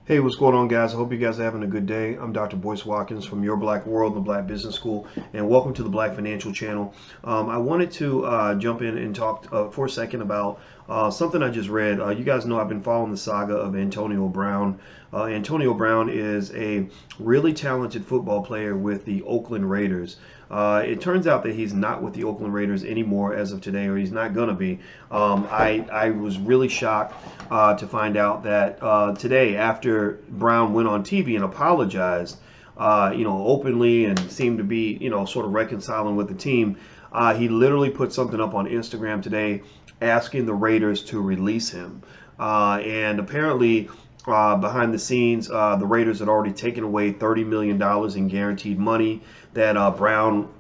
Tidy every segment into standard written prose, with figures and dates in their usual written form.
Hey, what's going on, guys? I hope you guys are having a good day. I'm Dr. Boyce Watkins from Your Black World, the Black Business School, and welcome to the Black Financial Channel. I wanted to jump in and talk for a second about something I just read. You guys know I've been following the saga of Antonio Brown. Antonio Brown is a really talented football player with the Oakland Raiders. It turns out that he's not with the Oakland Raiders anymore as of today, or he's not going to be. I was really shocked to find out that today, after Brown went on TV and apologized, openly and seemed to be, sort of reconciling with the team, he literally put something up on Instagram today asking the Raiders to release him. And apparently, behind the scenes, the Raiders had already taken away $30 million in guaranteed money that Brown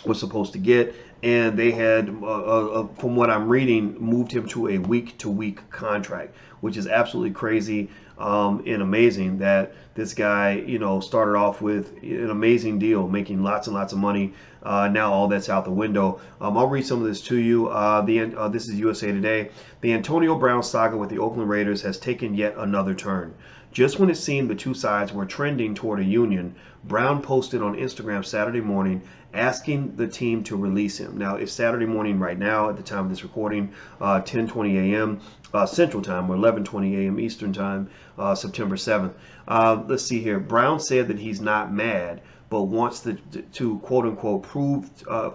was supposed to get. And they had, from what I'm reading, moved him to a week-to-week contract, which is absolutely crazy and amazing that this guy, started off with an amazing deal, making lots and lots of money. Now all that's out the window. I'll read some of this to you. This is USA Today. The Antonio Brown saga with the Oakland Raiders has taken yet another turn. Just when it seemed the two sides were trending toward a union, Brown posted on Instagram Saturday morning asking the team to release him. Now, it's Saturday morning right now at the time of this recording, 10:20 a.m. Central Time, or 11:20 a.m. Eastern Time, September 7th. Let's see here. Brown said that he's not mad, but wants to quote unquote prove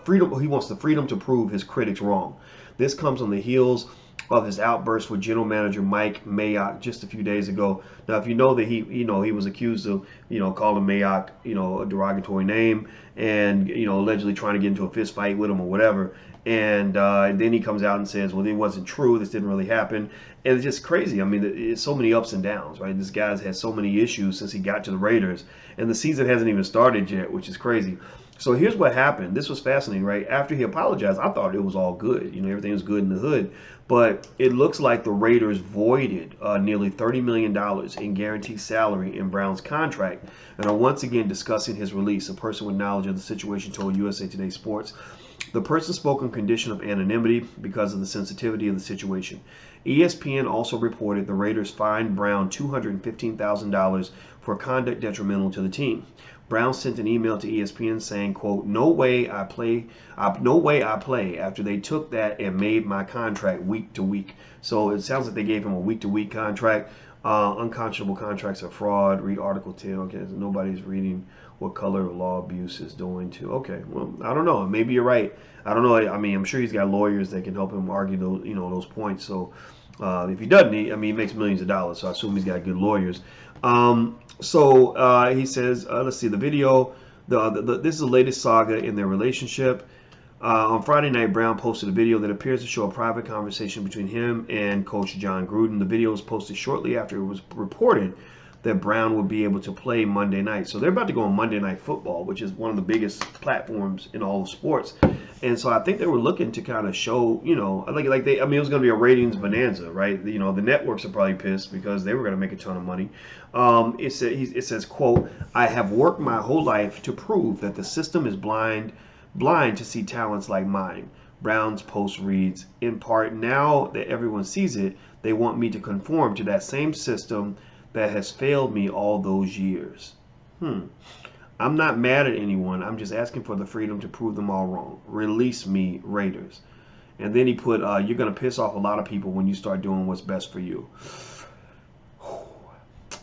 freedom. He wants the freedom to prove his critics wrong. This comes on the heels of his outburst with general manager Mike Mayock just a few days ago. Now, if you know that he was accused of, calling Mayock, a derogatory name and, allegedly trying to get into a fist fight with him or whatever. And then he comes out and says, well, it wasn't true. This didn't really happen. And it's just crazy. I mean, it's so many ups and downs, right? This guy's had so many issues since he got to the Raiders. And the season hasn't even started yet, which is crazy. So here's what happened. This was fascinating, right? After he apologized, I thought it was all good. Everything was good in the hood. But it looks like the Raiders voided nearly $30 million in guaranteed salary in Brown's contract and are once again discussing his release. A person with knowledge of the situation told USA Today Sports. The person spoke on condition of anonymity because of the sensitivity of the situation. ESPN also reported the Raiders fined Brown $215,000 for conduct detrimental to the team. Brown sent an email to ESPN saying, quote, no way I play after they took that and made my contract week to week. So it sounds like they gave him a week to week contract. Unconscionable contracts are fraud. Read Article 10. Okay, so nobody's reading what color law abuse is doing to. Okay, well, I don't know. Maybe you're right. I don't know. I mean, I'm sure he's got lawyers that can help him argue those, those points. So if he doesn't, he makes millions of dollars. So I assume he's got good lawyers. He says, let's see the video. This is the latest saga in their relationship. On Friday night, Brown posted a video that appears to show a private conversation between him and Coach John Gruden. The video was posted shortly after it was reported that Brown would be able to play Monday night. So they're about to go on Monday Night Football, which is one of the biggest platforms in all of sports. And so I think they were looking to kind of show, it was going to be a ratings bonanza, right? The networks are probably pissed because they were going to make a ton of money. It says, quote, I have worked my whole life to prove that the system is blind to see talents like mine. Brown's post reads, in part, now that everyone sees it, they want me to conform to that same system that has failed me all those years. I'm not mad at anyone. I'm just asking for the freedom to prove them all wrong. Release me, Raiders. And then he put, you're going to piss off a lot of people when you start doing what's best for you.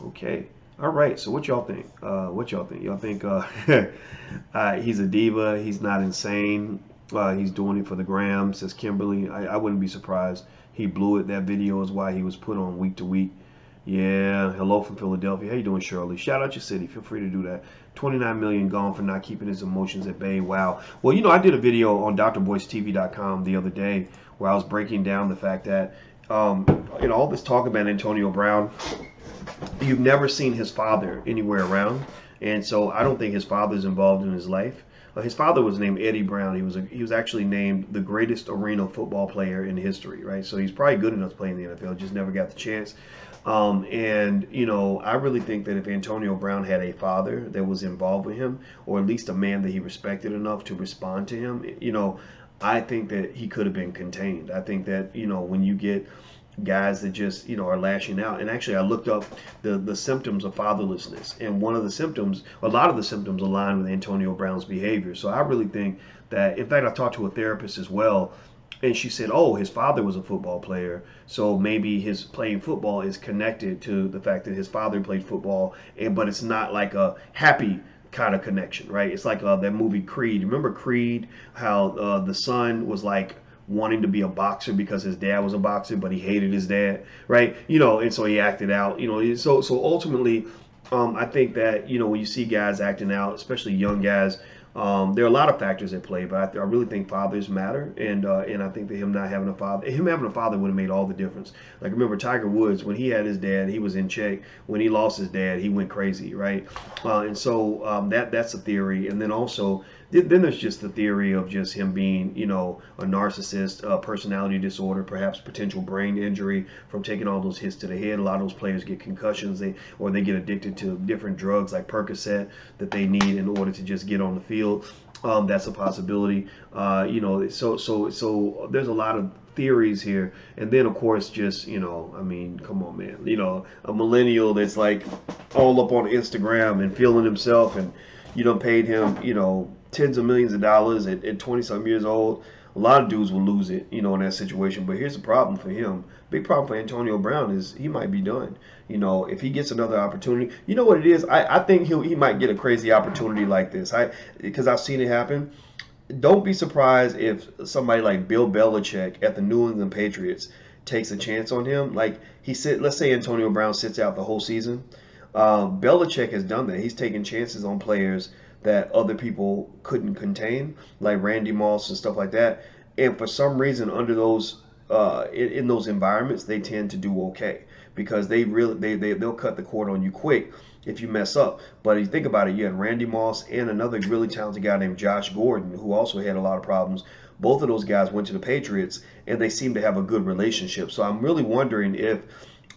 Okay. All right. So what y'all think? Y'all think he's a diva? He's not insane? He's doing it for the gram, says Kimberly. I wouldn't be surprised. He blew it. That video is why he was put on week to week. Yeah, hello from Philadelphia. How you doing, Shirley? Shout out your city. Feel free to do that. 29 million gone for not keeping his emotions at bay. Wow. Well, I did a video on drboycetv.com the other day where I was breaking down the fact that, all this talk about Antonio Brown, you've never seen his father anywhere around. And so I don't think his father's involved in his life. His father was named Eddie Brown. He was actually named the greatest arena football player in history, right? So he's probably good enough to play in the NFL, just never got the chance. I really think that if Antonio Brown had a father that was involved with him, or at least a man that he respected enough to respond to him, I think that he could have been contained. I think that, when you get guys that just, are lashing out. And actually, I looked up the symptoms of fatherlessness, and one of the symptoms, a lot of the symptoms align with Antonio Brown's behavior. So I really think that, in fact, I talked to a therapist as well, and she said, oh, his father was a football player, so maybe his playing football is connected to the fact that his father played football, but it's not like a happy kind of connection, right? It's like that movie Creed. Remember Creed? How the son was like wanting to be a boxer because his dad was a boxer, but he hated his dad, right? And so he acted out. So ultimately, I think that when you see guys acting out, especially young guys, there are a lot of factors at play, but I really think fathers matter, and I think that him having a father would have made all the difference. Like, remember Tiger Woods, when he had his dad, he was in check. When he lost his dad, he went crazy, right? And so that's a theory, and then also then there's just the theory of just him being, a narcissist, personality disorder, perhaps potential brain injury from taking all those hits to the head. A lot of those players get concussions, or they get addicted to different drugs like Percocet that they need in order to just get on the field. That's a possibility. So there's a lot of theories here, and then of course just come on, man, a millennial that's like all up on Instagram and feeling himself, and paid him tens of millions of dollars at 20 some years old. A lot of dudes will lose it, in that situation. But here's the problem for him. Big problem for Antonio Brown is he might be done. If he gets another opportunity, you know what it is? I think he might get a crazy opportunity like this. Because I've seen it happen. Don't be surprised if somebody like Bill Belichick at the New England Patriots takes a chance on him. Like let's say Antonio Brown sits out the whole season. Belichick has done that. He's taken chances on players that other people couldn't contain, like Randy Moss and stuff like that. And for some reason, under those in those environments, they tend to do okay because they'll cut the cord on you quick if you mess up. But if you think about it, you had Randy Moss and another really talented guy named Josh Gordon, who also had a lot of problems. Both of those guys went to the Patriots, and they seem to have a good relationship. So I'm really wondering if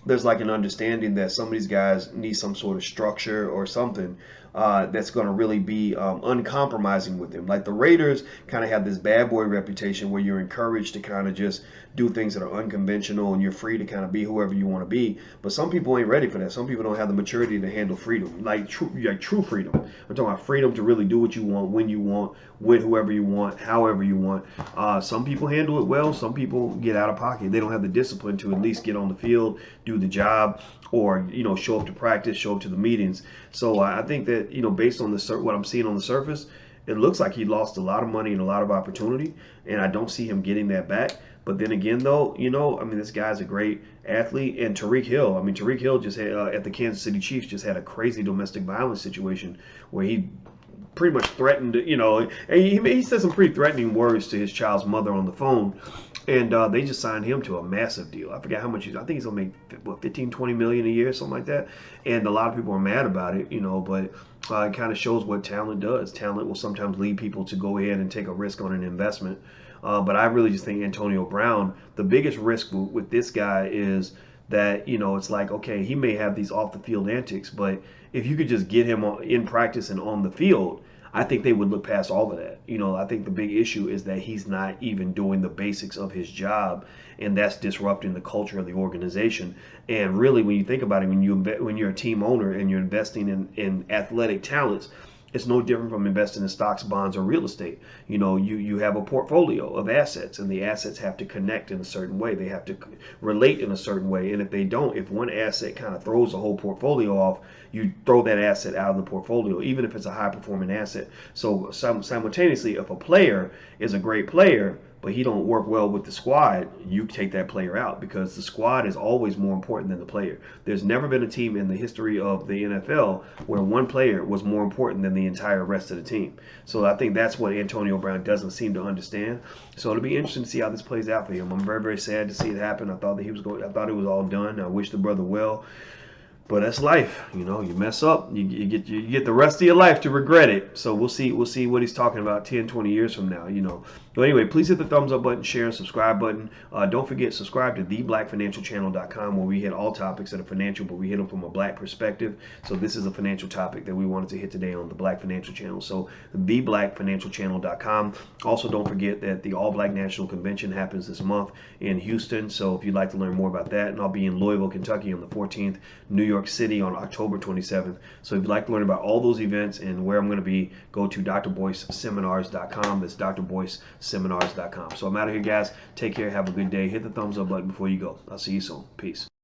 there's like an understanding that some of these guys need some sort of structure or something that's going to really be uncompromising with them. Like the Raiders kind of have this bad boy reputation where you're encouraged to kind of just do things that are unconventional and you're free to kind of be whoever you want to be. But some people ain't ready for that. Some people don't have the maturity to handle freedom, like true freedom. I'm talking about freedom to really do what you want, when you want, with whoever you want, however you want. Some people handle it well. Some people get out of pocket. They don't have the discipline to at least get on the field, do the job, or show up to practice, show up to the meetings. So I think that based on what I'm seeing on the surface, it looks like he lost a lot of money and a lot of opportunity, and I don't see him getting that back. But then again, though, this guy's a great athlete. And Tyreek Hill just had at the Kansas City Chiefs just had a crazy domestic violence situation where he pretty much threatened, and he said some pretty threatening words to his child's mother on the phone. And they just signed him to a massive deal. I forget how much I think he's going to make, 15, 20 million a year, something like that. And a lot of people are mad about it, but it kind of shows what talent does. Talent will sometimes lead people to go ahead and take a risk on an investment. But I really just think Antonio Brown, the biggest risk with this guy is that, it's like, okay, he may have these off the field antics, but if you could just get him in practice and on the field, I think they would look past all of that. I think the big issue is that he's not even doing the basics of his job, and that's disrupting the culture of the organization. And really, when you think about it, when you're a team owner and you're investing in athletic talents, it's no different from investing in stocks, bonds, or real estate. You have a portfolio of assets, and the assets have to connect in a certain way. They have to relate in a certain way. And if they don't, if one asset kind of throws the whole portfolio off, you throw that asset out of the portfolio, even if it's a high-performing asset. So simultaneously, if a player is a great player, but he don't work well with the squad, you take that player out because the squad is always more important than the player. There's never been a team in the history of the NFL where one player was more important than the entire rest of the team. So I think that's what Antonio Brown doesn't seem to understand. So it'll be interesting to see how this plays out for him. I'm very, very sad to see it happen. I thought it was all done. I wish the brother well. But that's life, you mess up, you get the rest of your life to regret it. So we'll see what he's talking about 10, 20 years from now, So anyway, please hit the thumbs up button, share, and subscribe button. Don't forget, subscribe to theblackfinancialchannel.com, where we hit all topics that are financial, but we hit them from a black perspective. So this is a financial topic that we wanted to hit today on the Black Financial Channel. So theblackfinancialchannel.com. Also, don't forget that the All Black National Convention happens this month in Houston. So if you'd like to learn more about that, and I'll be in Louisville, Kentucky on the 14th, New York City on October 27th. So if you'd like to learn about all those events and where I'm going to be, go to drboyceseminars.com. That's drboyceseminars.com. So I'm out of here, guys. Take care. Have a good day. Hit the thumbs up button before you go. I'll see you soon. Peace.